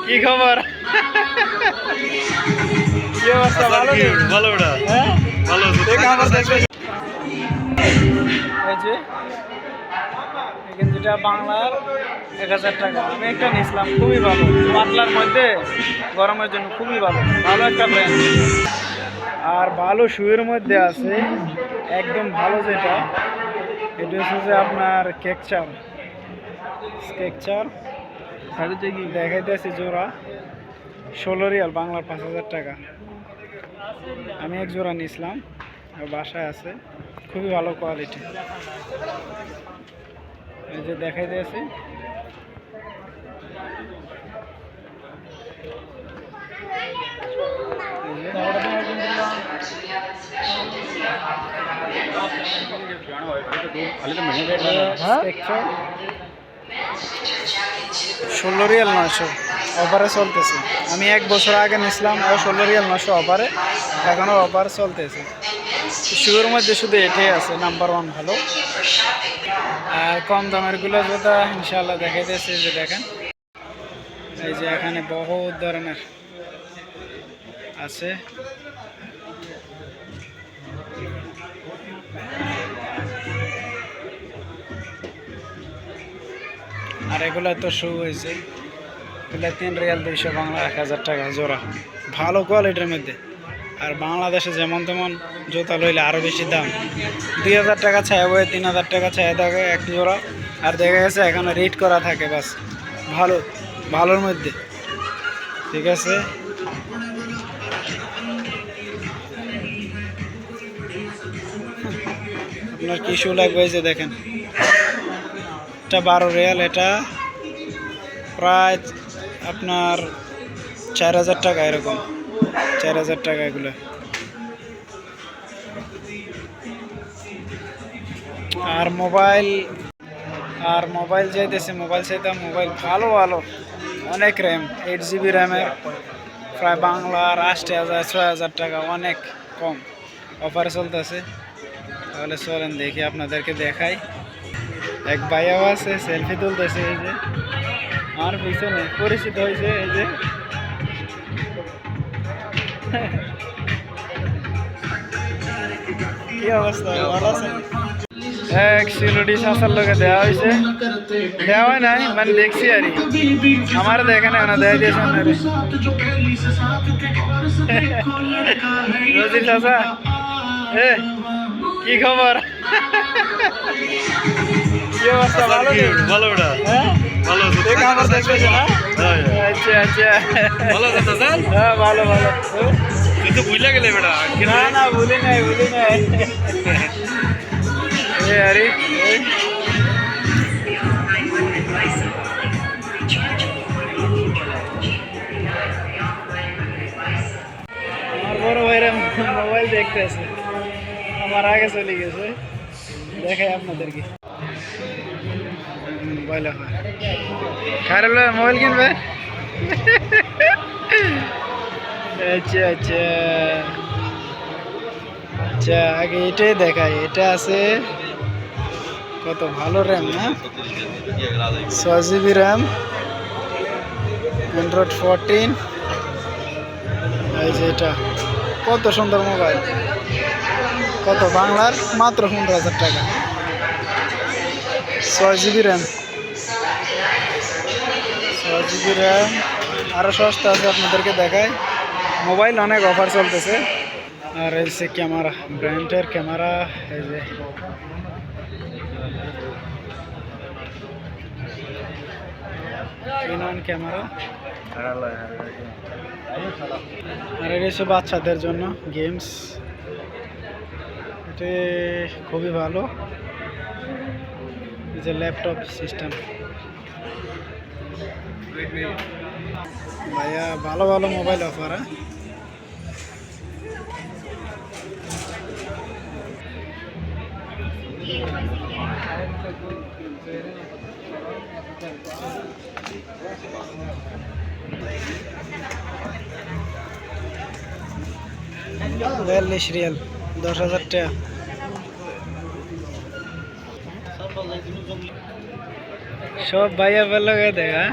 কি খবর? কি অবস্থা? ভালো নেই? ভালো ওটা হ্যাঁ ভালো এই খবর দেখবে। এই যে এখানে যেটা বাংলার 1000 টাকা আমি একটা নিয়েছিলাম, খুবই ভালো, পাতলার মধ্যে গরমের জন্য খুবই ভালো, ভালো একটা ব্র্যান্ড। আর ভালো শুয়ের মধ্যে আছে একদম ভালো, যেটা এটা হচ্ছে যে আপনার কেকচার দেখাইতেছি জোড়া 16 রিয়াল, বাংলার 5000 টাকা। আমি এক জোড়া নিয়েছিলাম, বাসায় আছে, খুবই ভালো কোয়ালিটি। এই যে দেখাইতেছি, হ্যাঁ 16 রিয়াল 900 অফারে চলতেছে। আমি 1 বছর আগে নিয়েছিলাম, 16 রিয়াল 900 অফারে, এখনও অফার চলতেছে। শুয়ের মধ্যে শুধু এটাই আছে নাম্বার 1 ভালো। আর কম দামের গুলো যেটা ইনশাল্লাহ দেখাইতেছে, যে দেখেন এই যে এখানে বহুত ধরনের আছে। আর এগুলো তো শু হয়েছে, এগুলো 3 রিয়াল 200, বাংলা 1000 টাকা জোড়া, ভালো কোয়ালিটির মধ্যে। আর বাংলাদেশে যেমন তেমন জুতা লইলে আরও বেশি দাম, 2000 টাকা ছায়া বয়ে 3000 টাকা ছায়া থাকে এক জোড়া। আর দেখা গেছে এখানে রেট করা থাকে, বাস ভালো ভালোর মধ্যে, ঠিক আছে। আপনার কি শু লাগবে, যে দেখেন এটা 12 রিয়াল, এটা প্রায় আপনার 4000 টাকা, এরকম 4000 টাকা এগুলো। আর মোবাইল চাইতেছে, মোবাইল চাইতাম, মোবাইল ভালো ভালো, অনেক র্যাম, 8 GB র্যামের, প্রায় বাংলার 8000 6000 টাকা, অনেক কম অফারে চলতেছে। তাহলে চলেন দেখি, আপনাদেরকে দেখাই। এক ভাইয়াও আছে, সেলফি তুলতেছে, এই যে আমার পিছনে পরিচিত হয়েছে, এই যে কি অবস্থা, ভালো আছেন? এক সিলুটি শাসার লোকে দেওয়া হয়েছে, দেওয়া হয় নাই মানে দেখছি আর আমার দেখে না দেয় দিয়েছে রোজির চাষা। এ কি খবর? কি অবস্থা? ভালো নেই? ভালো ওটা হ্যাঁ ভালো এই খবর দেখতেছে না? আচ্ছা আচ্ছা, ভালো কথা স্যার, হ্যাঁ ভালো ভালো। কিন্তু বুঝলে গেলে বেটা না না ভুলি নাই এ আরে আমার বড় ভাইরা মোবাইল দেখতেছে, আমার আগে চলে গেছে, দেখাই আপনাদেরকে। মোবাইল হয় খারাপ, মোবাইল কিনবে? আচ্ছা আচ্ছা আচ্ছা, আগে এটাই দেখাই, এটা আছে কত ভালো র্যাম, না 6 GB র্যাম, অ্যান্ড্রয়েড 14। এই যে এটা কত সুন্দর মোবাইল, কত বাংলার মাত্র 15,000 টাকা, 6 GB র্যাম, 6 GB র্যাম। আরও সস্তা আছে, আপনাদেরকে দেখায়। মোবাইল অনেক অফার চলতেছে। আর এই যে ক্যামেরা, ব্র্যান্ডের ক্যামেরা, এই যে ক্যামেরা। আর এটা হচ্ছে বাচ্চাদের জন্য গেমস, এটা খুবই ভালো, এই যে ল্যাপটপ সিস্টেম। ভাইয়া ভালো ভালো মোবাইল অফার। বিয়াল্লিশ রিয়াল, 10,000 টাকা। সব ভাইয়া পেল দেখা।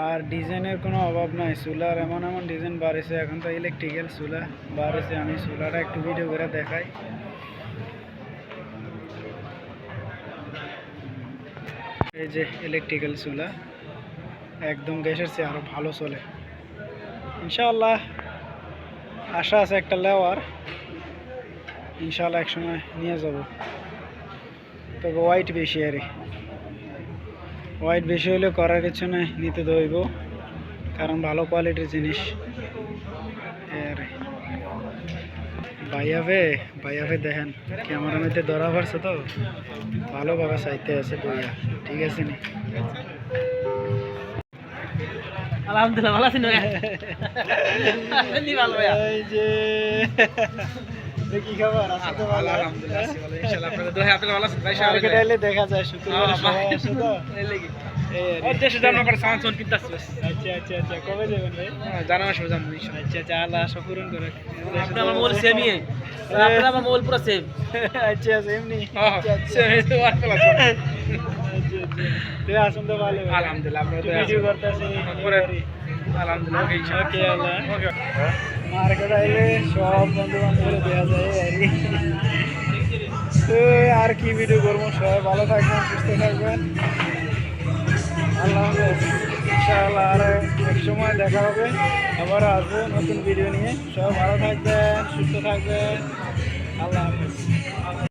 আর ডিজাইনের কোনো অভাব নাই, চুলার এমন এমন ডিজাইন বাড়েছে, এখন তো ইলেকট্রিক্যাল চুলা বাড়েছে। আমি চুলাটা একটু ভিডিও করে দেখাই। এই যে ইলেকট্রিক্যাল চুলা, একদম গ্যাসের চেয়ে আরও ভালো চলে ইনশাআল্লাহ। আশা আছে একটা লেওয়ার, ইনশাআল্লাহ এক সময় নিয়ে যাব। তবে ওয়াইট বেশি আরে, ওয়াইট বেশি হলে করার কিছু নাই, নিতে দইব, কারণ ভালো কোয়ালিটির জিনিস। আরে ভাইয়াবে দেখেন ক্যামেরার মধ্যে ধরা পড়ছে তো, ভালোভাবে চাইতে আছে বইয়া, ঠিক আছে নি? আলহামদুলিল্লাহ ভালো আছেন ভালো ভাইয়া। এই যে কি খবর? আছো তো ভালো? আলহামদুলিল্লাহ আছি ভালো ইনশাআল্লাহ। আপনাদের দোয়া আপনারা ভালো আছেন ভাই? মার্কেটে এলে দেখা যায়, শুক্রবার সবাই আসে তো। এই লাগি এই আর কি। ওর দেশে জানা করে সামান কিনতে আসছে। আচ্ছা আচ্ছা আচ্ছা, কবে যাবেন ভাই? জানা মাসে যাবো ইনশাআল্লাহ। আচ্ছা আচ্ছা, আল্লাহ আশা পূরণ করে। আপনি আমার মোবাইল সেমই, আপনার আমার মোবাইল পুরো সেম। আচ্ছা আচ্ছা, এমনি হ্যাঁ সেম এই তো আর প্লাস। আচ্ছা আচ্ছা, তুই আসুন তো ভালো। আলহামদুলিল্লাহ আপনারা একটু দোয়া ভিডিও করতেছি পরে আলহামদুলিল্লাহ ওকে ইনশাআল্লাহ। ওকে আল্লাহ। মার্কেট আইলে সব বন্ধু বান্ধবরা দেওয়া যায় আর কি। তো আর কি ভিডিও করবো, সবাই ভালো থাকবেন, সুস্থ থাকবেন, আল্লাহ হাফেজ। ইনশাআল্লাহ আর এক সময় দেখা হবে, আবার আসবো নতুন ভিডিও নিয়ে। সবাই ভালো থাকবেন, সুস্থ থাকবেন, আল্লাহ হাফেজ।